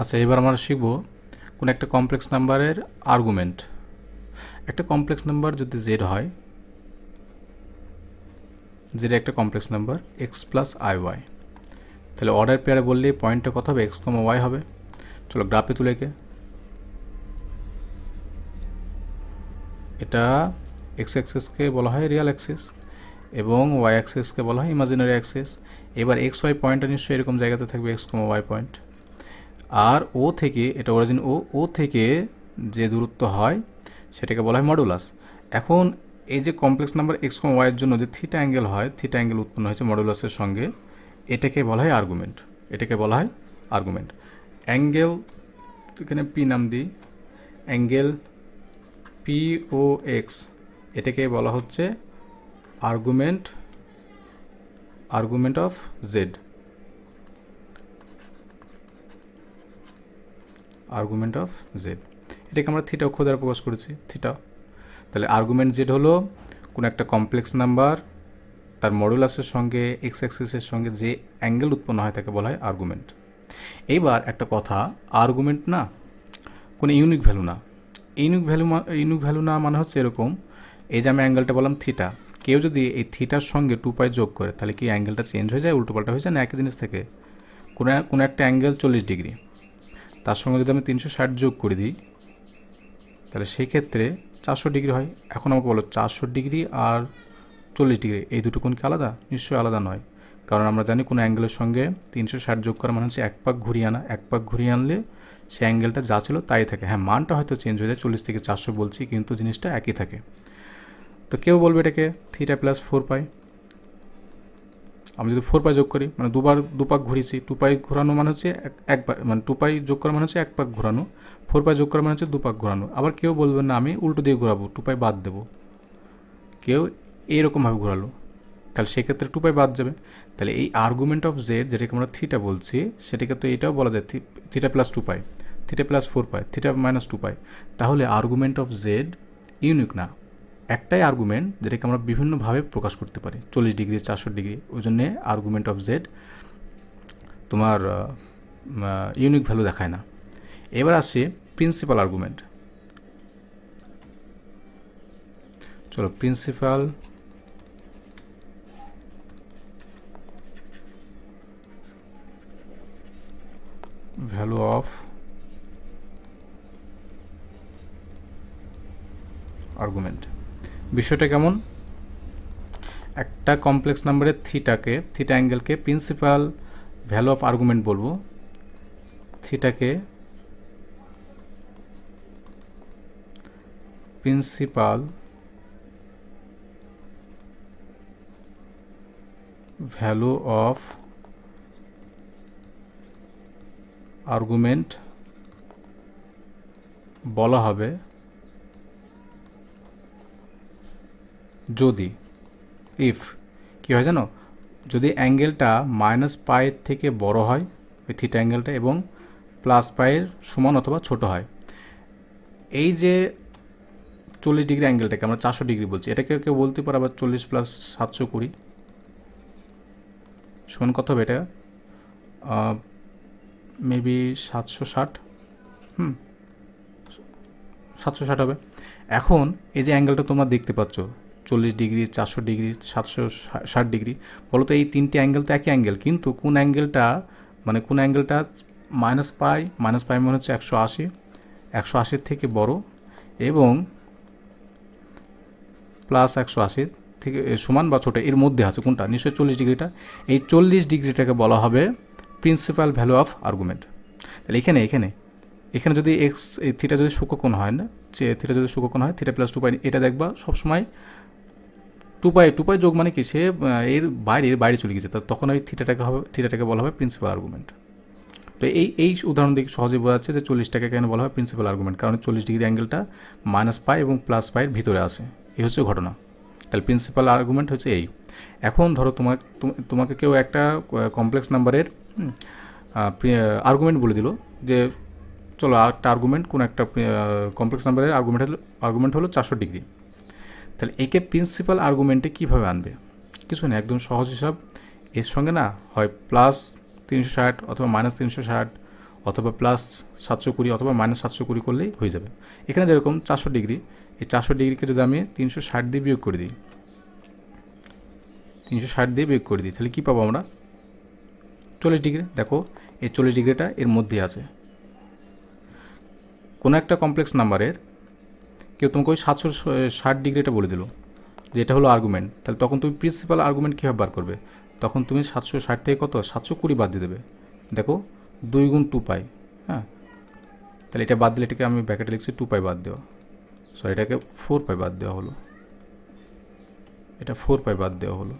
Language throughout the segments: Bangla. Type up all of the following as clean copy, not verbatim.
আচ্ছা, এবার আমরা শিখব কোন একটা কমপ্লেক্স নাম্বারের আর্গুমেন্ট। একটা কমপ্লেক্স নাম্বার যদি জেড হয়, জেড একটা complex number x plus i y, তাহলে অর্ডার পেয়ারে বললে পয়েন্টটা কত হবে? এক্স কমা ওয়াই হবে। চলো গ্রাফে তুলে এঁকে, এটা এক্স অ্যাক্সিসকে বলা হয় রিয়েল অ্যাক্সিস এবং ওয়াই অ্যাক্সিসকে বলা হয় ইমাজিনারি অ্যাক্সিস। এবার এক্স ওয়াই পয়েন্টটা নিশ্চয়ই এরকম জায়গাতে থাকবে, এক্স কমা ওয়াই পয়েন্ট। আর ও থেকে, এটা অরিজিন ও থেকে যে দূরত্ব হয় সেটাকে বলা হয় মডুলাস। এখন এই যে কমপ্লেক্স নাম্বার এক্স কমা ওয়াইয়ের জন্য যে থিটা অ্যাঙ্গেল হয়, থিটা অ্যাঙ্গেল উৎপন্ন হয়েছে মডুলাসের সঙ্গে, এটাকে বলা হয় আর্গুমেন্ট। এটাকে বলা হয় আর্গুমেন্ট। অ্যাঙ্গেল, এখানে পি নাম দিই, অ্যাঙ্গেল পি ও এক্স, এটাকে বলা হচ্ছে argument, argument of Z, argument of Z. এটাকে আমরা থিটা অক্ষ দ্বারা প্রকাশ করেছি, থিটা। তাহলে আর্গুমেন্ট জেড হলো কোনো একটা কমপ্লেক্স নাম্বার, তার মডুলাসের সঙ্গে এক্স অ্যাক্সিসের সঙ্গে যে অ্যাঙ্গেল উৎপন্ন হয় তাকে বলা হয় আর্গুমেন্ট। এইবার একটা কথা, আর্গুমেন্ট না কোনো ইউনিক ভ্যালু না। ইউনিক ভ্যালু না মানে হচ্ছে এরকম, এই যে আমি অ্যাঙ্গেলটা বললাম থিটা, কেউ যদি এই থিটার সঙ্গে 2π যোগ করে তাহলে কি অ্যাঙ্গেলটা চেঞ্জ হয়ে যায়, উল্টোপাল্টা হয়ে যায় না একই জিনিস থেকে? কোনো একটা অ্যাঙ্গেল 40 ডিগ্রি, তার সঙ্গে যদি আমি 360 যোগ করে দিই তাহলে সেই ক্ষেত্রে 400 ডিগ্রি হয়। এখন আমাকে বলো 400 ডিগ্রি আর 40 ডিগ্রি এই দুটো কোণ কি আলাদা? নিশ্চয়ই আলাদা নয়, কারণ আমরা জানি কোনো অ্যাঙ্গেলের সঙ্গে 360 যোগ করা মানে হচ্ছে এক পাক ঘুরিয়ে আনা। এক পাক ঘুরিয়ে আনলে সেই অ্যাঙ্গেলটা যা ছিল তাই থাকে। হ্যাঁ, মানটা হয়তো চেঞ্জ হয়ে যায়, 40 থেকে 400 বলছি, কিন্তু জিনিসটা একই থাকে। তো কেউ বলবে এটাকে থিটা প্লাস 4π। আমি যদি 4π যোগ করি মানে দুপাক ঘুরিয়েছি, 2π ঘোরানো মানে হচ্ছে একবার, মানে 2π যোগ করা মানে হচ্ছে এক পাক ঘোরানো, 4π যোগ করা মানে হচ্ছে দুপাক ঘোরানো। আবার কেউ বলবে না আমি উল্টো দিয়ে ঘোরাবো, 2π বাদ দেবো, কেউ এইরকমভাবে ঘোরালো, তাহলে সেক্ষেত্রে 2π বাদ যাবে। তাহলে এই আর্গুমেন্ট অফ জেড যেটাকে আমরা থিটা বলছি, সেটাকে তো এটাও বলা যায় theta plus 2π, theta plus 4π, theta minus 2π। তাহলে আর্গুমেন্ট অফ জেড ইউনিক না, একটাই আর্গুমেন্ট যেটাকে আমরা বিভিন্নভাবে প্রকাশ করতে পারি, 40 ডিগ্রি 400 ডিগ্রি। ওই জন্যে আর্গুমেন্ট অফ জেড তোমার ইউনিক ভ্যালু দেখায় না। এবার আসছে প্রিন্সিপাল আর্গুমেন্ট। চলো প্রিন্সিপাল ভ্যালু অফ আর্গুমেন্ট। বিষয়টা কেমন? একটা কমপ্লেক্স নাম্বারের থিটা অ্যাঙ্গেলকে প্রিন্সিপাল ভ্যালু অফ আর্গুমেন্ট বলবো। থিটাকে প্রিন্সিপাল ভ্যালু অফ আর্গুমেন্ট বলা হবে যদি, ইফ কী হয় জানো, যদি অ্যাঙ্গেলটা -π থেকে বড় হয় ওই থিটা অ্যাঙ্গেলটা এবং +π সমান অথবা ছোট হয়। এই যে 40 ডিগ্রি অ্যাঙ্গেলটাকে আমরা 400 ডিগ্রি বলছি, এটাকে কেউ বলতে পারে আবার 40 + 720 সমান কত হবে? এটা মেবি 760, 760 হবে। এখন এই যে অ্যাঙ্গেলটা তোমরা দেখতে পাচ্ছ 40 ডিগ্রি, 400 ডিগ্রি, 760 ডিগ্রি, বলো তো এই তিনটে অ্যাঙ্গেল তো একই অ্যাঙ্গেল, কিন্তু কোন অ্যাঙ্গেলটা -π মানে হচ্ছে 180 থেকে বড় এবং +180 থেকে সমান বা ছোটো, এর মধ্যে আছে কোনটা? নিশ্চয়ই 40 ডিগ্রিটা। এই 40 ডিগ্রিটাকে বলা হবে প্রিন্সিপাল ভ্যালু অফ আর্গুমেন্ট। তাহলে এখানে যদি থিটা যদি সূক্ষ্মকোণ হয় না, থিটা যদি সূক্ষ্মকোণ হয়, থিটা প্লাস 2π, এটা দেখবা সবসময় 2π যোগ মানে কি, সে এর বাইরে চলে গেছে, তখন ওই থিটাটাকে বলা হবে প্রিন্সিপাল আর্গুমেন্ট। তো এই উদাহরণ দিকে সহজে বোঝা যাচ্ছে যে 40টাকে কেন বলা হয় প্রিন্সিপাল আর্গুমেন্ট, কারণ 40 ডিগ্রি অ্যাঙ্গেলটা -π এবং +π ভিতরে আসে, এই হচ্ছে ঘটনা। তাহলে প্রিন্সিপাল আর্গুমেন্ট হচ্ছে এই। এখন ধরো তোমাকে কেউ একটা কমপ্লেক্স নাম্বারের আর্গুমেন্ট বলে দিল যে চলো একটা আর্গুমেন্ট, কোন একটা কমপ্লেক্স নাম্বারের আর্গুমেন্ট হলো 400 ডিগ্রি। তাহলে একে প্রিন্সিপাল আর্গুমেন্টে কীভাবে আনবে? কিছু না, একদম সহজ হিসাব। এর সঙ্গে না হয় +360 অথবা -360 অথবা +720 অথবা -720 করলেই হয়ে যাবে। এখানে যেরকম 400 ডিগ্রি, এই 400 ডিগ্রিকে যদি আমি 360 দিয়ে বিয়োগ করে দিই, 360 দিয়ে বিয়োগ করে দিই, তাহলে কী পাবো আমরা? 40 ডিগ্রি। দেখো এই 40 ডিগ্রিটা এর মধ্যে আছে। কোনো একটা কমপ্লেক্স নাম্বারের কেউ তোমাকে ওই 760 ডিগ্রিটা বলে দিল যে এটা হলো আর্গুমেন্ট, তাহলে তখন তুমি প্রিন্সিপাল আর্গুমেন্ট কীভাবে বার করবে? তখন তুমি 760 থেকে কত 720 বাদ দিয়ে দেবে। দেখো 2 গুণ 2 পাই, হ্যাঁ, তাহলে এটা বাদ দিলে, এটাকে আমি ব্র্যাকেটে লিখছি 2 পাই বাদ দেওয়া, সরি এটাকে 4 পাই বাদ দেওয়া হলো, এটা 4 পাই বাদ দেওয়া হলো,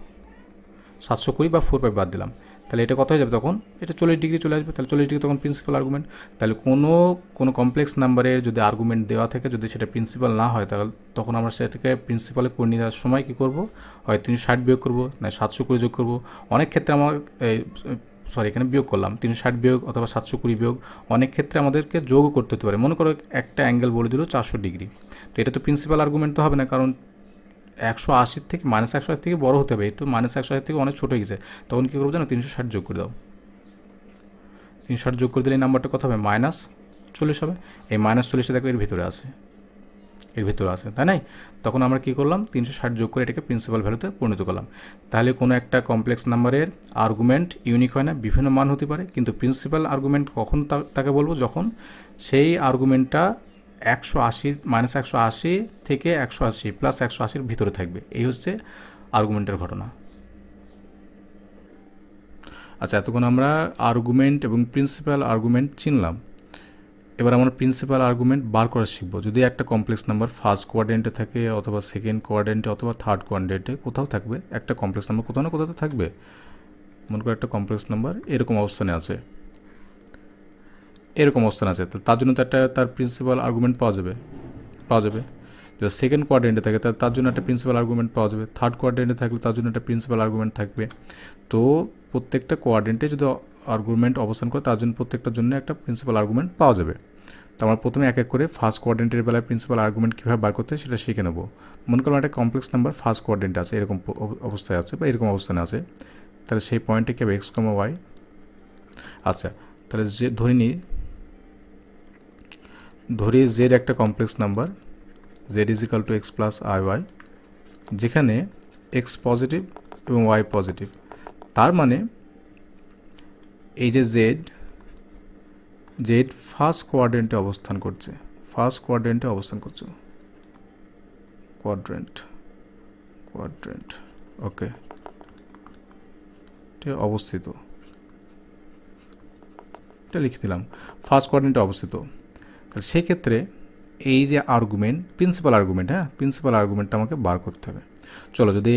720 বা 4 পাই বাদ দিলাম, তাহলে এটা কত হয়ে যাবে? তখন এটা 40 ডিগ্রি চলে আসবে। তাহলে 40 ডিগ্রি তখন প্রিন্সিপাল আর্গুমেন্ট। তাহলে কোনো কমপ্লেক্স নাম্বারের যদি আর্গুমেন্ট দেওয়া থাকে, যদি সেটা প্রিন্সিপাল না হয়, তাহলে তখন আমরা সেটাকে প্রিন্সিপালে করে নিয়ে যাওয়ার সময় কী করবো? হয় 360 বিয়োগ করবো, না 720 যোগ করবো। অনেক ক্ষেত্রে আমার এখানে বিয়োগ করলাম, 360 বিয়োগ অথবা 720 বিয়োগ, অনেক ক্ষেত্রে আমাদেরকে যোগও করতে হতে পারে। মনে করো একটা অ্যাঙ্গেল বলে দিল 400 ডিগ্রি, তো এটা তো প্রিন্সিপাল আর্গুমেন্ট তো হবে না, কারণ 180 থেকে -180 থেকে বড় হতে হবে, এই তো -180 থেকে অনেক ছোটো হয়ে গেছে। তখন কী করবো জানো? 360 যোগ করে দাও, 360 যোগ করে দিলে এই নাম্বারটা কত হবে? -40 হবে। এই -40 দেখো এর ভিতরে আছে, তাই নাই? তখন আমরা কী করলাম? 360 যোগ করে এটাকে প্রিন্সিপাল ভ্যালুতে পরিণত করলাম। তাহলে কোনো একটা কমপ্লেক্স নাম্বারের আর্গুমেন্ট ইউনিক হয় না, বিভিন্ন মান হতে পারে, কিন্তু প্রিন্সিপাল আর্গুমেন্ট কখন তাকে বলবো? যখন সেই আর্গুমেন্টটা 180 -180 থেকে 180 + 180 ভিতরে থাকবে। এই হচ্ছে আর্গুমেন্টের ঘটনা। আচ্ছা, এতক্ষণ আমরা আর্গুমেন্ট এবং প্রিন্সিপাল আর্গুমেন্ট চিনলাম। এবার আমরা প্রিন্সিপাল আর্গুমেন্ট বার করা শিখবো। যদি একটা কমপ্লেক্স নাম্বার ফার্স্ট কোয়াড্রেন্টে থাকে, অথবা সেকেন্ড কোয়াড্রেন্টে, অথবা থার্ড কোয়াড্রেন্টে কোথাও থাকবে, একটা কমপ্লেক্স নাম্বার কোথাও না কোথাও তো থাকবে। মনে করো একটা কমপ্লেক্স নাম্বার এরকম অবস্থানে আছে, তার জন্য তো তার প্রিন্সিপাল আর্গুমেন্ট পাওয়া যাবে। যদি সেকেন্ড কোয়াড্রেন্টে থাকে তাহলে তার জন্য একটা প্রিন্সিপাল আর্গুমেন্ট পাওয়া যাবে, থার্ড কোয়াড্রেন্টে থাকলে তার জন্য একটা প্রিন্সিপাল আর্গুমেন্ট থাকবে। তো প্রত্যেকটা কোয়াড্রেন্টে যদি আর্গুমেন্ট অবস্থান করে, তার জন্য প্রত্যেকটার জন্য একটা প্রিন্সিপাল আর্গুমেন্ট পাওয়া যাবে। তো আমরা প্রথমে এক এক করে ফার্স্ট কোয়াড্রেন্টের বেলায় প্রিন্সিপাল আর্গুমেন্ট কীভাবে বার করতে সেটা শিখে নেব। মনে করলাম একটা কমপ্লেক্স নাম্বার ফার্স্ট কোয়াড্রেন্টে আছে, এরকম অবস্থায় আছে বা এরকম অবস্থানে আছে, তাহলে সেই পয়েন্টে কী হবে? x, y। আচ্ছা, তাহলে যে ধরি z একটা complex number, z = x + iy, যেখানে x পজিটিভ এবং y পজিটিভ। তার মানে এই যে z ফার্স্ট কোয়াড্রেন্টে অবস্থান করছে, কোয়াড্রেন্ট ওকে, এটা অবস্থিত, এটা লিখে দিলাম, ফার্স্ট কোয়াড্রেন্টে অবস্থিত। তাহলে সেক্ষেত্রে এই যে আর্গুমেন্ট, প্রিন্সিপাল আর্গুমেন্টটা আমাকে বার করতে হবে। চলো, যদি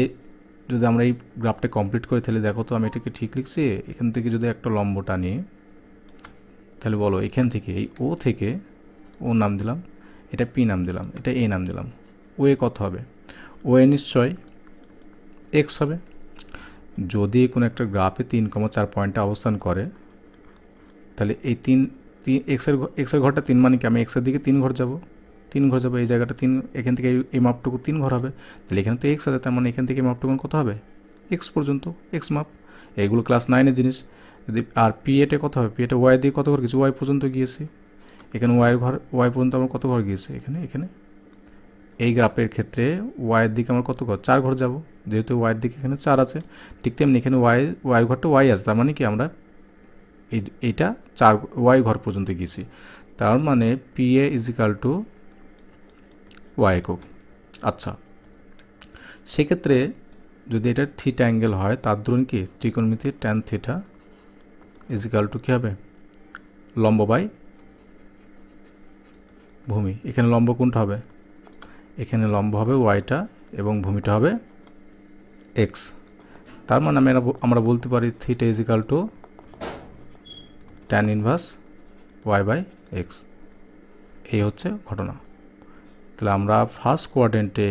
আমরা এই গ্রাফটা কমপ্লিট করি, তাহলে দেখো তো আমি এটাকে ঠিক লিখছি। এখান থেকে যদি একটা লম্ব টানি, তাহলে বলো এখান থেকে এই ও থেকে ও নাম দিলাম, এটা পি নাম দিলাম, এটা এ নাম দিলাম, ও এ কত হবে? ও এ নিশ্চয় এক্স হবে। যদি কোনো একটা গ্রাফে 3,4 পয়েন্টে অবস্থান করে, তাহলে এই এক্সের ঘরটা 3, মানে কি আমি এক্সের দিকে 3 ঘর যাব, এই জায়গাটা 3, এখান থেকে এই মাপটুকু 3 ঘর হবে। তাহলে এখানে তো এক্স আছে, তার মানে এখান থেকে মাপটুকু কত হবে? এক্স পর্যন্ত, এক্স মাপ। এইগুলো ক্লাস 9-এর জিনিস। যদি আর পি এটা কত হবে? পি এটা ওয়াই দিয়ে কত ঘর গিয়েছে? ওয়াই পর্যন্ত গিয়েছে। এখানে ওয়াই পর্যন্ত আমার কত ঘর গিয়েছে? এখানে এই গ্রাফের ক্ষেত্রে ওয়াইয়ের দিকে আমার কত ঘর? 4 ঘর যাব, যেহেতু ওয়াইয়ের দিকে এখানে 4 আছে। ঠিক তেমনি এখানে ওয়াইয়ের ঘরটা ওয়াই আছে, তার মানে কি আমরা এইটা 4 ওয়াই ঘর পর্যন্ত গিয়েছি। তার মানে পি এ = ওয়াই একক। আচ্ছা, সেক্ষেত্রে যদি এটা থিটা অ্যাঙ্গেল হয়, তার ধরুন কি ত্রিকোণমিতির ট্যান থিটা = কী হবে? লম্ব বাই ভূমি। এখানে লম্ব কোনটা হবে? এখানে লম্ব হবে ওয়াইটা এবং ভূমিটা হবে এক্স। তার মানে আমরা বলতে পারি থিটা = tan ইনভার্স y/x। এই হচ্ছে ঘটনা। তাহলে আমরা ফার্স্ট কোয়াড্রেন্টে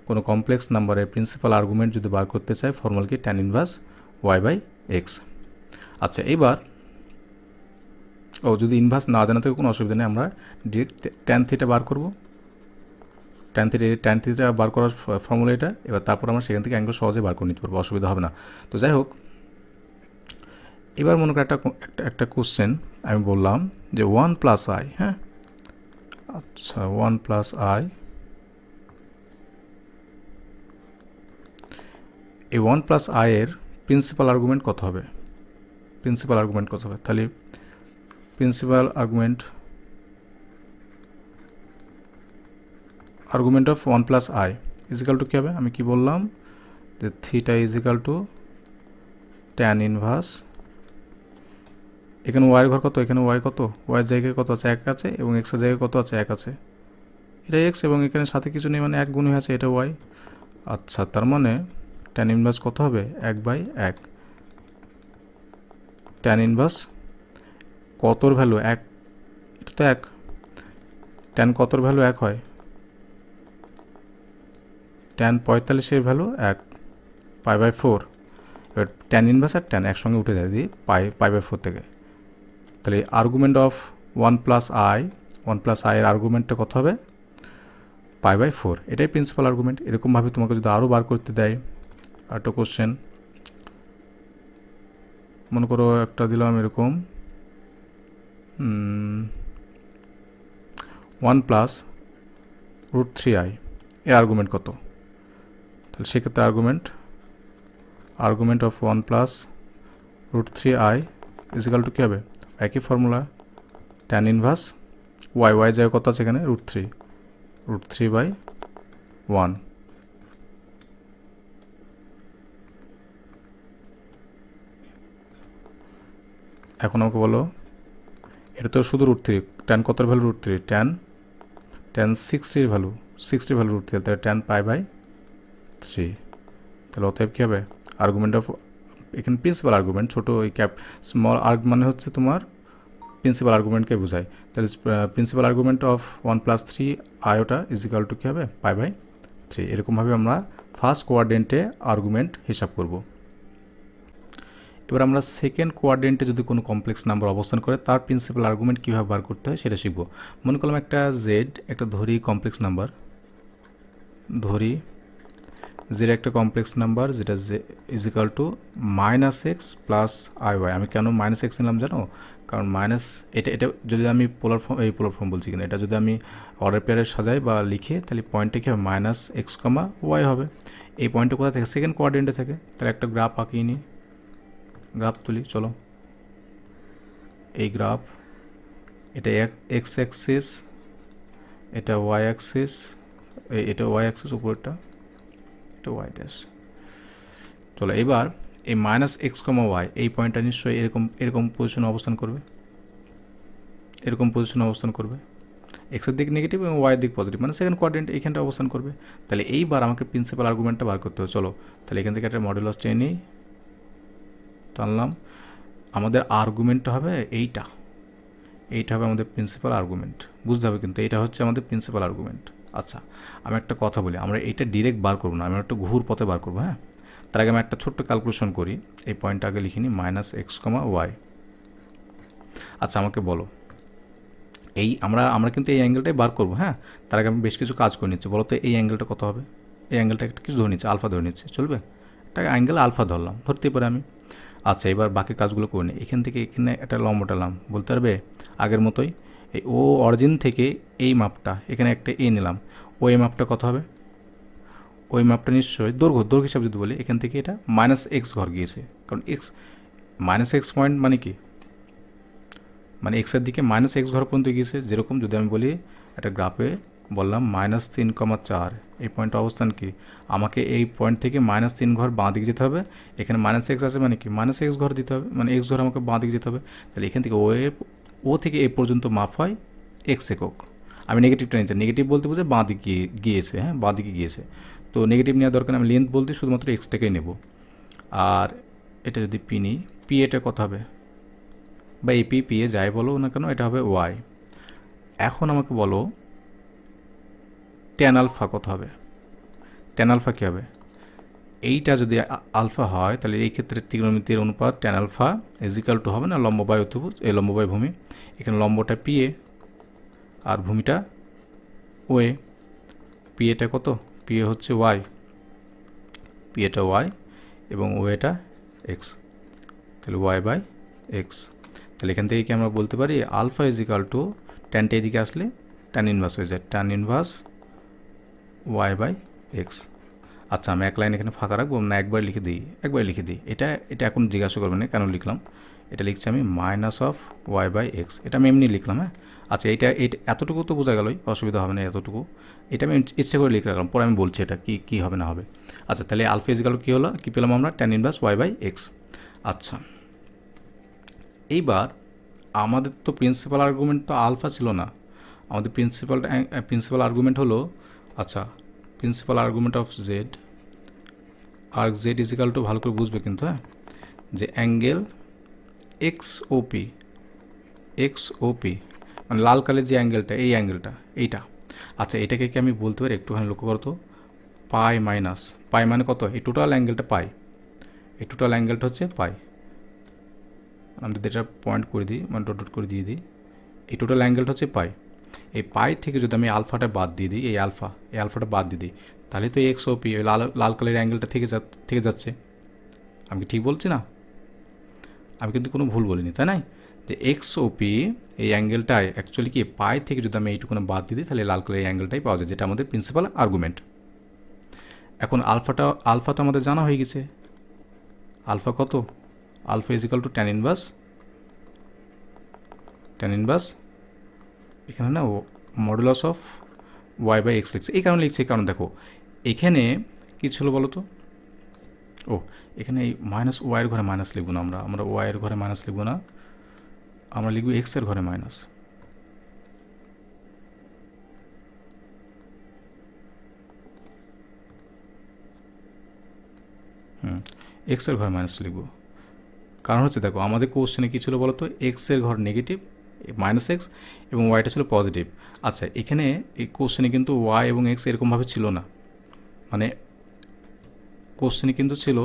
কোনো কমপ্লেক্স নাম্বারের প্রিন্সিপাল আর্গুমেন্ট যদি বার করতে চাই, ফর্মুলা কি? tan inverse y/x। আচ্ছা, এবার যদি ইনভার্স না জানা থাকে কোনো অসুবিধা নেই, আমরা ডিরেক্ট tan থিটা বার করব। tan থিটা বার করার ফর্মুলা এটা। এবার তারপর আমরা সেখান থেকে অ্যাঙ্গেল সহজে বার করে নিতে পারবো, অসুবিধা হবে না। তো যাই হোক, এবার মনে করি একটা কোশ্চেন আমি বললাম যে 1 প্লাস আই, হ্যাঁ আচ্ছা 1 প্লাস আই, এই 1 প্লাস আই এর প্রিন্সিপাল আর্গুমেন্ট কত হবে? প্রিন্সিপাল আর্গুমেন্ট কত হবে? তাহলে principal argument of 1 plus i is equal to কী হবে? আমি কি বললাম যে theta is equal to tan inverse, এখানে ওয়াইয়ের ঘর কত, এখানে ওয়াই কত, ওয়াইয়ের জায়গায় কত আছে, 1 আছে, এবং এক্সের জায়গায় কত আছে, 1 আছে, এটা এক্স, এবং এখানে সাথে কিছু নেই মানে 1 গুণ হয়ে আছে, এটা ওয়াই। আচ্ছা তার মানে ট্যান ইনভার্স কত হবে? 1/1। ট্যান ইনভার্স কতর ভ্যালু 1, এটা তো 1, ট্যান কতর ভ্যালু 1 হয়? ট্যান 45-এর ভ্যালু 1, π/4। এবার ট্যান ইনভার্স আর ট্যান একসঙ্গে উঠে যায় দিয়ে π/4 থেকে। তাহলে আর্গুমেন্ট অফ 1 প্লাস আই এর আর্গুমেন্টটা কত হবে? π/4। এটাই প্রিন্সিপাল আর্গুমেন্ট। এরকমভাবে তোমাকে যদি আরও বার করতে দেয়, আরেকটা কোশ্চেন মনে করো একটা দিলাম এরকম 1 প্লাস √3i এর আর্গুমেন্ট কত? তাহলে সেক্ষেত্রে argument of 1 plus √3i is equal to কী হবে? একই ফর্মুলা, ট্যান ইনভার্স ওয়াই যায় কত আছে এখানে? √3/1। এখন আমাকে বলো, এটা তো শুধু √3, ট্যান কতর ভ্যালু √3, ট্যান 60-র ভ্যালু √3, তাহলে ট্যান π/3। তাহলে অতএব কী হবে? আর্গুমেন্ট অফ, এখানে প্রিন্সিপাল আর্গুমেন্ট, ছোটো ওই স্মল আর্গ মানে হচ্ছে তোমার প্রিন্সিপাল আর্গুমেন্টকে বোঝায়। তাহলে principal argument of 1 plus 3i ওটা ইজিক্যাল টু কী হবে? π/3। এরকমভাবে আমরা ফার্স্ট কোয়াড্রেন্টে আর্গুমেন্ট হিসাব করব। এবার আমরা সেকেন্ড কোয়াড্রেন্টে যদি কোনো কমপ্লেক্স নাম্বার অবস্থান করে তার প্রিন্সিপাল আর্গুমেন্ট কীভাবে বার করতে হয় সেটা শিখব। মনে করলাম একটা জেড, একটা ধরি কমপ্লেক্স নাম্বার, ধরি জেড একটা কমপ্লেক্স নাম্বার যেটা is equal to -x plus iy। আমি কেন -x নিলাম জানো? কারণ এটা যদি আমি পোলার ফর্ম বলছি কিনা, এটা যদি আমি অর্ডার পেয়ারে সাজাই বা লিখে, তাহলে পয়েন্টটা কী হবে? -x, y হবে। এই পয়েন্টটা কোথা থেকে? সেকেন্ড কোয়াড্রেন্টে থাকে। তাহলে একটা গ্রাফ আঁকিয়ে নিই, গ্রাফ তুলি চলো। এই গ্রাফ, এটা এক্স অ্যাক্সিস, এটা ওয়াই অ্যাক্সিস, এটা ওয়াই অ্যাক্সিস উপরেরটা, এটা ওয়াই ড্যাশ। চলো এবার এই -x, y এই পয়েন্টটা নিশ্চয়ই এরকম পজিশনে অবস্থান করবে, এক্সের দিক নেগেটিভ এবং ওয়াইয়ের দিক পজিটিভ, মানে সেকেন্ড কোয়াড্রেন্ট এইখানটা অবস্থান করবে। তাহলে এইবার আমাকে প্রিন্সিপাল আর্গুমেন্টটা বার করতে হবে। চলো তাহলে এখান থেকে একটা মডুলাস টেনে টানলাম। আমাদের আর্গুমেন্টটা হবে এইটা হবে আমাদের প্রিন্সিপাল আর্গুমেন্ট, বুঝতে হবে কিন্তু এইটা হচ্ছে আমাদের প্রিন্সিপাল আর্গুমেন্ট। আচ্ছা আমি একটা কথা বলি, আমরা এইটা ডিরেক্ট বার করবো না, আমরা একটা ঘুর পথে বার করবো। হ্যাঁ, তার আগে আমি একটা ছোট্ট ক্যালকুলেশন করি। এই পয়েন্টটা আগে লিখিনি, -x, y। আচ্ছা আমাকে বলো, এই আমরা কিন্তু এই অ্যাঙ্গেলটাই বার করবো। হ্যাঁ, তার আগে আমি বেশ কিছু কাজ করে নিচ্ছি। বলো তো এই অ্যাঙ্গেলটা কত হবে? এই অ্যাঙ্গেলটা একটা কিছু ধরে নিচ্ছে, আলফা ধরে নিচ্ছে, চলবে? একটা অ্যাঙ্গেল আলফা ধরলাম, ধরতেই পারে আমি। আচ্ছা এবার বাকি কাজগুলো করে নিই। এখান থেকে এখানে একটা লম্ব টানলাম, বলতে পারবে আগের মতোই এই ও অরিজিন থেকে এই মাপটা, এখানে একটা এ নিলাম, ওই মাপটা কত হবে? ওই মাপটা নিশ্চয়ই দৈর্ঘ্য হিসাব যদি বলি, এখান থেকে এটা -x ঘর গিয়েছে, কারণ -x পয়েন্ট মানে কি? মানে এক্সের দিকে -x ঘর পর্যন্ত গিয়েছে। যেরকম যদি আমি বলি একটা গ্রাফে বললাম -3,4, এই পয়েন্টটা অবস্থান কি? আমাকে এই পয়েন্ট থেকে -3 ঘর বাঁ দিকে যেতে হবে। এখানে -x আছে মানে কি? -x ঘর দিতে হবে, মানে x ঘর আমাকে বাঁ দিকে যেতে হবে। তাহলে এখান থেকে ও থেকে এ পর্যন্ত মাপ হয় x একক। আমি নেগেটিভটা নিচ্ছি, নেগেটিভ বলতে বুঝে বাঁ দিকে গিয়েছে। হ্যাঁ, বাঁ দিকে গিয়েছে, তো নেগেটিভ নেওয়ার দরকার, আমি লেন্থ বলতে শুধুমাত্র এক্সটাকেই নেব। আর এটা যদি পি নিই, পি এটা কত হবে? বা এই পি এ যাই বলো না কেন, এটা হবে ওয়াই। এখন আমাকে বলো ট্যান আলফা কত হবে? ট্যান আলফা কী হবে? এইটা যদি আলফা হয় তাহলে এই ক্ষেত্রে ত্রিকোণমিতির অনুপাত ট্যান আলফা ইজিক্যাল টু হবে না লম্ব বাই অতিভুজ, এই লম্ব বাই ভূমি। এখানে লম্বটা P A R ভূমিটা O A. P এটা কত? পি এ হচ্ছে ওয়াই, পি এটা ওয়াই এবং ও এটা এক্স, তাহলে ওয়াই বাই এক্স। তাহলে এখান থেকে কি আমরা বলতে পারি আলফা ইজ ইকাল টু ট্যানটা এদিকে আসলে ট্যান ইনভার্স হয়ে যায়, tan inverse Y by x. আচ্ছা আমি এক লাইন এখানে ফাঁকা রাখবো না, একবার লিখে দিই। এটা এখন জিজ্ঞাসা করবেন না কেন লিখলাম, এটা লিখছি আমি minus of y by x, এটা আমি এমনি লিখলাম। হ্যাঁ আচ্ছা এইটা এতটুকু তো বোঝা গেলই, অসুবিধা হবে না এতটুকু, এটা আমি ইচ্ছে করে লিখে রাখলাম, পরে আমি বলছি এটা কী হবে না হবে। আচ্ছা তাহলে আলফা ইজ ইকাল টু কী হলো, কী পেলাম আমরা, tan inverse Y by x. আচ্ছা এইবার আমাদের তো প্রিন্সিপাল আর্গুমেন্ট তো আলফা ছিল না, আমাদের প্রিন্সিপাল আর্গুমেন্ট হলো, আচ্ছা principal argument of z, arg z is equal to, ভালো করে বুঝবে কিন্তু, হ্যাঁ, যে অ্যাঙ্গেল এক্সওপি মানে লাল কালের যে অ্যাঙ্গেলটা, এই অ্যাঙ্গেলটা এইটা। আচ্ছা এটাকে কি আমি বলতে পারি, একটুখানি লক্ষ্য করতো, পাই মানে কত, এই টোটাল অ্যাঙ্গেলটা পাই, এই টোটাল অ্যাঙ্গেলটা হচ্ছে পাই, আমি এটা পয়েন্ট করে দিই, মানে ডট করে দিয়ে দিই, এই টোটাল অ্যাঙ্গেলটা হচ্ছে পাই। এই পাই থেকে যদি আমি আলফাটা বাদ দিয়ে দিই, এই আলফাটা বাদ দিয়ে দিই, তাহলে তো এক্সওপি ওই লাল কালারের অ্যাঙ্গেলটা থেকে যাচ্ছে। আমি কি ঠিক বলছি না? আমি কিন্তু কোনো ভুল বলিনি, তাই নাই? যে এক্সওপি এই অ্যাঙ্গেলটায় অ্যাকচুয়ালি কি পাই থেকে যদি আমি এইটুকুনো বাদ দিয়ে দিই, তাহলে লাল কালারের অ্যাঙ্গেলটাই পাওয়া যায়, যেটা আমাদের প্রিন্সিপাল আর্গুমেন্ট। এখন আলফা তো আমাদের জানা হয়ে গেছে, আলফা কত, alpha is equal to tan inverse এখানে না modulus of y by x লিখছে, এই কারণে লিখছে, কারণ দেখো এখানে কী ছিল বলো তো, ও এখানে এই মাইনাস ওয়াইয়ের ঘরে মাইনাস লিখবো না, আমরা ওয়াইয়ের ঘরে মাইনাস লিখবো না, আমরা লিখবো এক্সের ঘরে মাইনাস। এক্সের ঘরে মাইনাস লিখবো, কারণ হচ্ছে দেখো আমাদের কোশ্চেনে কী ছিল বলো তো, এক্সের ঘর নেগেটিভ মাইনাস এক্স এবং ওয়াইটা ছিল পজিটিভ। আচ্ছা এখানে এই কোশ্চেনে কিন্তু ওয়াই এবং এক্স এরকমভাবে ছিল না, মানে কোশ্চেনে কিন্তু ছিল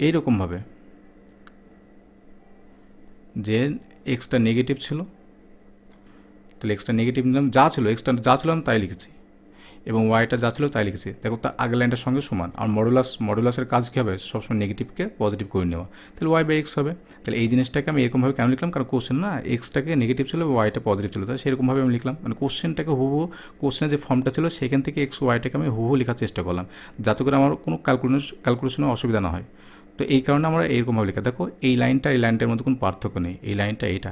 এইরকমভাবে যে এক্সটা নেগেটিভ ছিল, তাহলে এক্সটা নেগেটিভ নিলাম, যা ছিল এক্সটা যা ছিল আমি তাই লিখেছি, এবং ওয়াইটা যা ছিল তাই লিখেছি। দেখো তার আগের লাইনটার সঙ্গে সমান, আর মডুলাসের কাজ কী হবে, সবসময় নেগেটিভকে পজিটিভ করে নেওয়া, তাহলে ওয়াই বাই এক্স হবে। তাহলে এই জিনিসটাকে আমি এরকমভাবে কেন লিখলাম, কারণ কোশ্চেন না এক্সটাকে নেগেটিভ ছিল, ওয়াইটা পজিটিভ ছিল, তাই সেরকমভাবে আমি লিখলাম, মানে কোশ্চেনটাকে হুবহু কোশ্চেনের যে ফর্মটা ছিল সেখান থেকে এক্স ওয়াইটাকে আমি হুবহু লেখার চেষ্টা করলাম, যাতে করে আমার কোনো ক্যালকুলেশনে অসুবিধা না হয়। তো এই কারণে আমরা এরকমভাবে লেখা, দেখো এই লাইনটার মধ্যে কোনো পার্থক্য নেই, এই লাইনটা এটা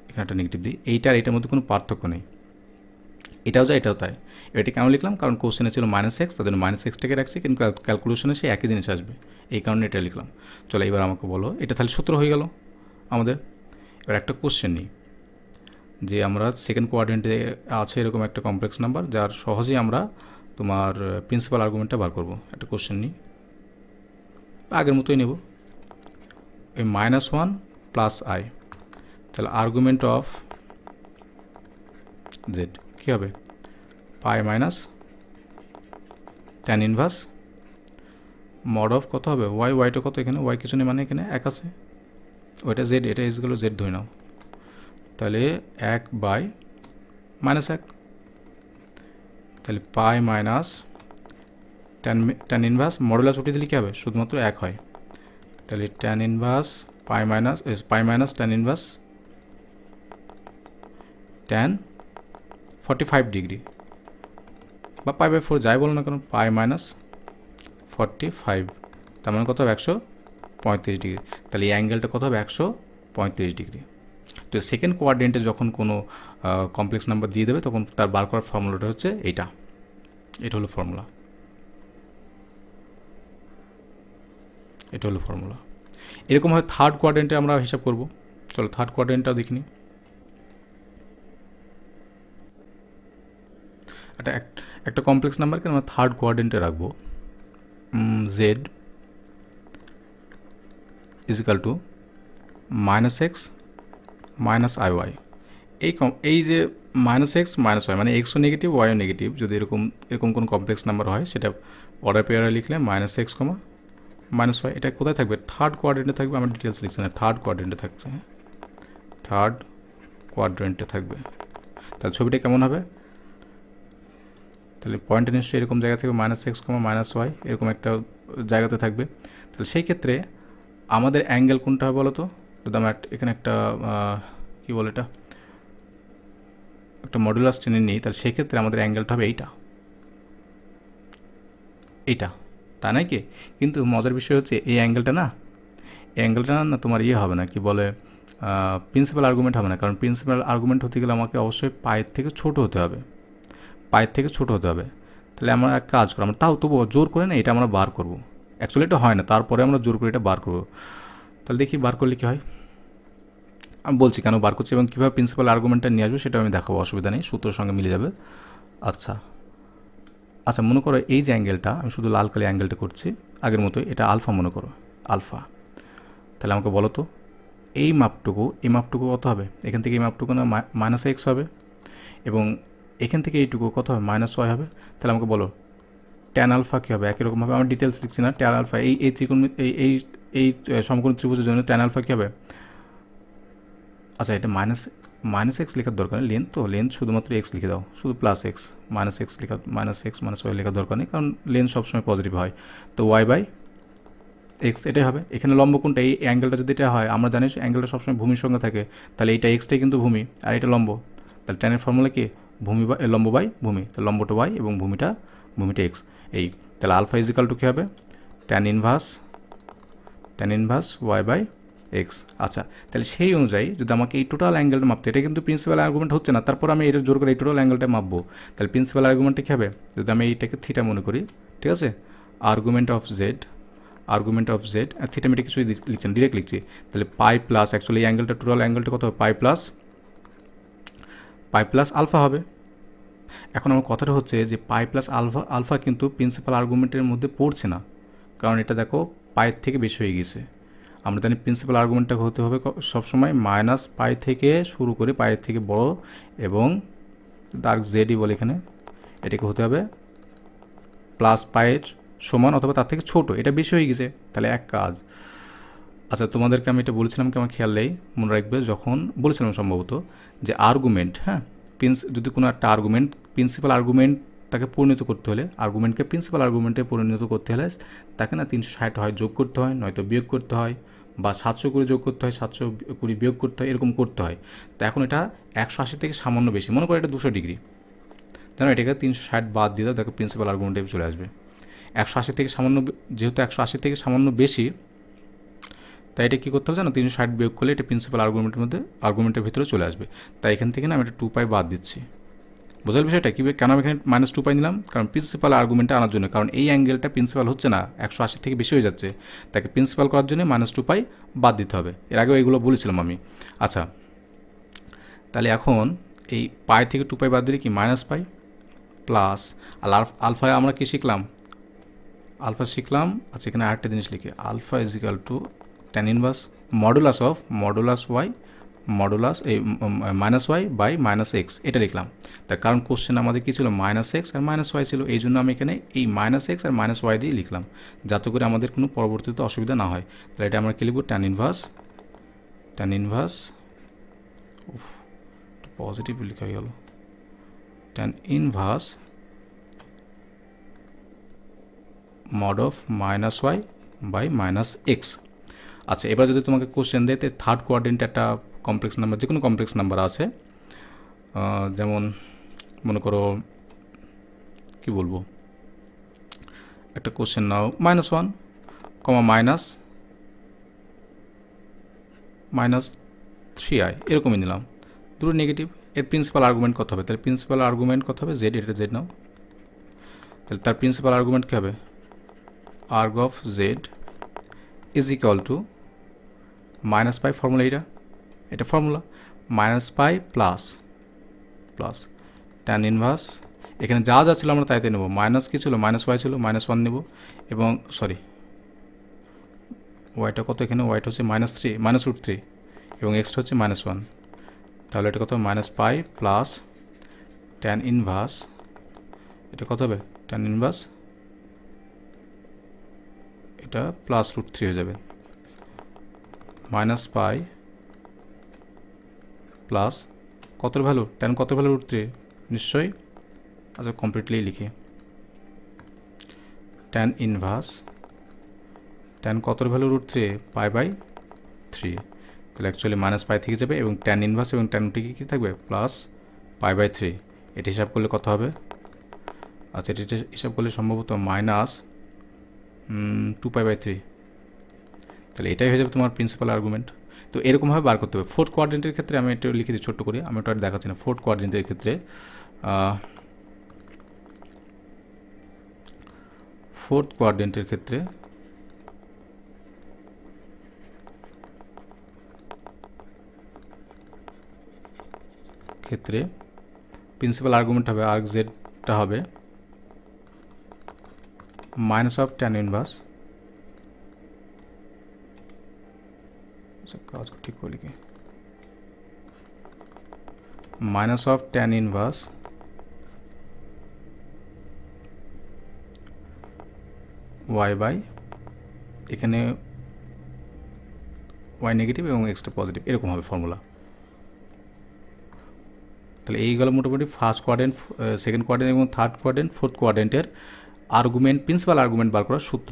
এখানে একটা নেগেটিভ দিই, এইটার মধ্যে কোনো পার্থক্য নেই, এটাও যায় এটাও তাই। এটা কেন লিখলাম, কারণ কোশ্চেনে ছিল মাইনাস এক্স, তার জন্য মাইনাস এক্সটাকে রাখছি, কিন্তু ক্যালকুলেশনে সে একই জিনিস আসবে, এই কারণে এটা লিখলাম। চলো এবার আমাকে বলো, এটা তাহলে সূত্র হয়ে গেল আমাদের। এবার একটা কোশ্চেন নিই, যে আমরা সেকেন্ড কোয়াড্রেন্টে আছে এরকম একটা কমপ্লেক্স নাম্বার, যার সহজেই আমরা তোমার প্রিন্সিপাল আর্গুমেন্টটা বার করবো। একটা কোশ্চেন নিই, আগের মতোই নেব, এই -1 প্লাস আই, তাহলে আর্গুমেন্ট অফ জেড কী হবে, pi minus tan inverse mod of কত হবে, ওয়াইটা কত, এখানে ওয়াই কিছু নেই, মানে এখানে এক আছে, ওইটা জেড, এটা ইজ গেল জেড ধরে নাও, তাহলে 1/-1, তাহলে pi minus tan inverse modulus উঠিয়ে দিলে কী হবে, শুধুমাত্র 1 হয়, তাহলে tan inverse pi minus tan inverse tan 45 degree বা পাই/4 যাই বলো না কেন, পাই মাইনাস 45, তার মানে কত হবে 135 ডিগ্রি, তাহলে এই অ্যাঙ্গেলটা কত হবে 135 ডিগ্রি। তো সেকেন্ড কোয়াড্রেন্টে যখন কোনো কমপ্লেক্স নাম্বার দিয়ে দেবে, তখন তার বার করার ফর্মুলাটা হচ্ছে এটা হলো ফর্মুলা, এরকমভাবে থার্ড কোয়াড্রেন্টে আমরা হিসাব করব। চলো থার্ড কোয়াড্রেন্টটাও দেখিনি, একটা কমপ্লেক্স নাম্বারকে আমরা থার্ড কোয়াড্রেন্টে রাখবো, z is equal to -x minus i y. এই যে -x মাইনাস ওয়াই মানে এক্সও নেগেটিভ ওয়াইও নেগেটিভ, যদি এরকম কোনো কমপ্লেক্স নাম্বার হয়, সেটা অর্ডার পেয়ারে লিখলে -x, -y, এটা কোথায় থাকবে, থার্ড কোয়াড্রেন্টে থাকবে, আমরা ডিটেলস লিখছি না, থার্ড কোয়াড্রেন্টে থাকবে, থার্ড কোয়াড্রেন্টে থাকবে। তাহলে ছবিটা কেমন হবে, তাহলে পয়েন্টটা নিশ্চয়ই এরকম জায়গা থেকে -x, -y এরকম একটা জায়গাতে থাকবে। তাহলে সেই ক্ষেত্রে আমাদের অ্যাঙ্গেল কোনটা হবে বলো তো, যদি আমরা এখানে একটা কী বলে এটা একটা মডুলাস টেনে নিই, তাহলে সেক্ষেত্রে আমাদের অ্যাঙ্গেলটা হবে এইটা, তাই নয় কি? কিন্তু মজার বিষয় হচ্ছে এই অ্যাঙ্গেলটা না তোমার হবে না, কি বলে, প্রিন্সিপাল আর্গুমেন্ট হবে না। কারণ প্রিন্সিপাল আর্গুমেন্ট হতে গেলে আমাকে অবশ্যই পায়ের থেকে ছোট হতে হবে। তাহলে আমরা এক কাজ করবো, আমরা তাও তবুও জোর করে না এটা আমরা বার করবো। অ্যাকচুয়ালি এটা হয় না, তারপরে আমরা জোর করে এটা বার করবো। তাহলে দেখি বার করলে কী হয়। আমি বলছি কেন বার করছি এবং কীভাবে প্রিন্সিপাল আর্গুমেন্টটা নিয়ে আসবো সেটা আমি দেখাবো, অসুবিধা নেই, সূত্রের সঙ্গে মিলে যাবে। আচ্ছা, মনে করো এই যে অ্যাঙ্গেলটা, আমি শুধু লাল কালি অ্যাঙ্গেলটা করছি আগের মতোই, এটা আলফা মনে করো, আলফা। তাহলে আমাকে বলো তো এই মাপটুকু কত হবে? এখান থেকে এই মাপটুকু না -x হবে, এবং এখান থেকে এইটুকু কত হবে? -y হবে। তাহলে আমাকে বলো ট্যান আলফা কী হবে? একই রকমভাবে আমার ডিটেলস লিখছি না, ট্যান আলফা এই ত্রিকোণ এই সমকোণী ত্রিভুজের জন্য ট্যান আলফা কী হবে? আচ্ছা, এটা -x লেখার দরকার নেই, লেন্থ শুধুমাত্র x লিখে দাও, শুধু +x, -x লেখা -y লেখার দরকার নেই, কারণ লেন্থ সবসময় পজিটিভ হয়। তো y/x এটাই হবে। এখানে লম্ব কোনটা? এই অ্যাঙ্গেলটা যদি এটা হয়, আমরা জানি অ্যাঙ্গেলটা সবসময় ভূমির সঙ্গে থাকে, তাহলে এইটা এক্সটাই কিন্তু ভূমি আর এটা লম্ব। তাহলে ট্যানের ফর্মুলা কি? লম্ব বাই ভূমি। তাহলে লম্বটা y এবং ভূমিটা x। এই তাহলে আলফা ইজিক্যাল টু কী হবে? Tan inverse y/x। আচ্ছা, তাহলে সেই অনুযায়ী যদি আমাকে এই টোটাল অ্যাঙ্গেলটা মাপতে, এটা কিন্তু প্রিন্সিপাল আর্গুমেন্ট হচ্ছে না, তারপর আমি এটা জোর করে এই টোটাল অ্যাঙ্গেলটা মাপবো। তাহলে প্রিন্সিপাল আর্গুমেন্টটা কী হবে? যদি আমি এইটাকে থিটা মনে করি, ঠিক আছে, আর্গুমেন্ট অফ জেড আর থিটা আমি এটা কিছুই লিখছি না, ডিরেক্ট লিখছি। তাহলে পাই প্লাস, অ্যাকচুয়ালি এই অ্যাঙ্গেলটা টোটাল অ্যাঙ্গেলটা কত হবে? পাই প্লাস আলফা হবে। এখন আমার কথাটা হচ্ছে যে পাই প্লাস আলফা কিন্তু প্রিন্সিপাল আর্গুমেন্টের মধ্যে পড়ছে না, কারণ এটা দেখো পায়ের থেকে বেশি হয়ে গেছে। আমরা জানি প্রিন্সিপাল আর্গুমেন্টটা হতে হবে সবসময় -পাই থেকে শুরু করে পায়ের থেকে বড়, এবং ডার্ক জেডই বলে এখানে, এটাকে হতে হবে +পায়ের সমান অথবা তার থেকে ছোট। এটা বেশি হয়ে গেছে, তাহলে এক কাজ। আচ্ছা, তোমাদেরকে আমি এটা বলেছিলাম কি, আমার খেয়াল নেই, মনে রাখবে, যখন বলেছিলাম সম্ভবত যে আর্গুমেন্ট, যদি কোনো একটা আর্গুমেন্ট প্রিন্সিপাল আর্গুমেন্ট তাকে পরিণত করতে হলে, আর্গুমেন্টকে প্রিন্সিপাল আর্গুমেন্টে পরিণত করতে হলে তাকে না 360 হয় যোগ করতে হয়, নয়তো বিয়োগ করতে হয়, বা 720 যোগ করতে হয়, 720 বিয়োগ করতে হয়, এরকম করতে হয়। তো এখন এটা 180 থেকে সামান্য বেশি, মনে করো এটা 200 ডিগ্রি, জানো, এটাকে 360 বাদ দিয়ে দাও, দেখো প্রিন্সিপাল আর্গুমেন্টে চলে আসবে। 180 থেকে সামান্য, যেহেতু 180 থেকে সামান্য বেশি, তাই এটা কী করতে হবে জানো, 360 বিয়োগ করলে এটা প্রিন্সিপাল আর্গুমেন্টের ভিতরে চলে আসবে। তাই এখান থেকে না আমি এটা 2π বাদ দিচ্ছি। বোঝার বিষয়টা কী? কেন আমি এখানে -2π নিলাম? কারণ প্রিন্সিপাল আর্গুমেন্টটা আনার জন্য, কারণ এই অ্যাঙ্গেলটা প্রিন্সিপাল হচ্ছে না, 180 থেকে বেশি হয়ে যাচ্ছে, তাকে প্রিন্সিপাল করার জন্য -2π বাদ দিতে হবে। এর আগেও এইগুলো বলেছিলাম আমি। আচ্ছা, তাহলে এখন এই পাই থেকে 2π বাদ দিলে কি -π প্লাস, আর আলফা আমরা কি শিখলাম? আলফা শিখলাম। আচ্ছা, এখানে আরেকটা জিনিস লিখি, alpha is equal to tan inverse modulus y -y/-x, এটা লিখলাম। তার কারণ কোশ্চেন আমাদের কী ছিল? -x আর -y ছিল, এই জন্য আমি এখানে এই -x আর -y দিয়ে লিখলাম, যাতে করে আমাদের কোনো পরবর্তীতে অসুবিধা না হয়। তাহলে এটা আমরা কী লিখব? ট্যান ইনভার্স পজিটিভ লেখা হয়ে গেল, tan inverse mod of -y/-x। আচ্ছা, এবার যদি তোমাকে কোশ্চেন দেয়, থার্ড কোয়াড্রেন্টে একটা কমপ্লেক্স নাম্বার, যে কোনো কমপ্লেক্স নাম্বার আছে, যেমন মনে করো কি বলবো, একটা কোশ্চেন নাও -1, -3i, এরকমই নিলাম, দুটো নেগেটিভ। এর প্রিন্সিপাল আর্গুমেন্ট কত হবে? তাহলে প্রিন্সিপাল আর্গুমেন্ট কত হবে? জেড, এটা জেড নাও, তাহলে তার প্রিন্সিপাল আর্গুমেন্ট কী হবে? arg of z is equal to -π, formula এটা ফর্মুলা, -π প্লাস ট্যান ইনভার্স, এখানে যা ছিল আমরা তাইতে নেব, মাইনাস কী ছিল? -y ছিল, -1 নেব, এবং সরি ওয়াইটা কত? এখানে ওয়াইটা হচ্ছে -√3 এবং এক্সটা হচ্ছে -1, তাহলে এটা কত? -π প্লাস ট্যান ইনভার্স, এটা কত হবে? ট্যান ইনভার্স এটা +√3 হয়ে যাবে, -π প্লাস কত ভ্যালু? ট্যান কত ভ্যালু? √3 নিশ্চয়ই। আচ্ছা, কমপ্লিটলি লিখি, ট্যান ইনভার্স ট্যান কত ভ্যালু? √3, π/3, তাহলে অ্যাকচুয়ালি মাইনাস পাই থেকে যাবে এবং ট্যান ইনভার্স এবং ট্যান টি কী থাকবে প্লাস π/3। এটি হিসাব করলে কত হবে? আচ্ছা, এটি হিসাব করলে সম্ভবত মাইনাস 2π/3। তাহলে এটাই হয়ে যাবে তোমার প্রিন্সিপাল আর্গুমেন্ট। তো এরকমভাবে বার করতে হবে। ফোর্থ কোয়াড্রেন্টের ক্ষেত্রে আমি একটু লিখে দিই ছোট্ট করে, আমি ওটা আর দেখাচ্ছি না। ফোর্থ কোয়াড্রেন্টের ক্ষেত্রে প্রিন্সিপাল আর্গুমেন্ট হবে আর্গ জেডটা হবে মাইনাস অফ ট্যান ইনভার্স, কাজ ঠিক করে লিখি, minus of tan inverse Y by, এখানে ওয়াই নেগেটিভ এবং এক্সটা পজিটিভ, এরকম হবে ফর্মুলা। তাহলে এইগুলো মোটামুটি ফার্স্ট কোয়াড্রেন্ট, সেকেন্ড কোয়াড্রেন্ট এবং থার্ড কোয়াড্রেন্ট, ফোর্থ কোয়াড্রেন্টের আর্গুমেন্ট, প্রিন্সিপাল আর্গুমেন্ট বার করার সূত্র।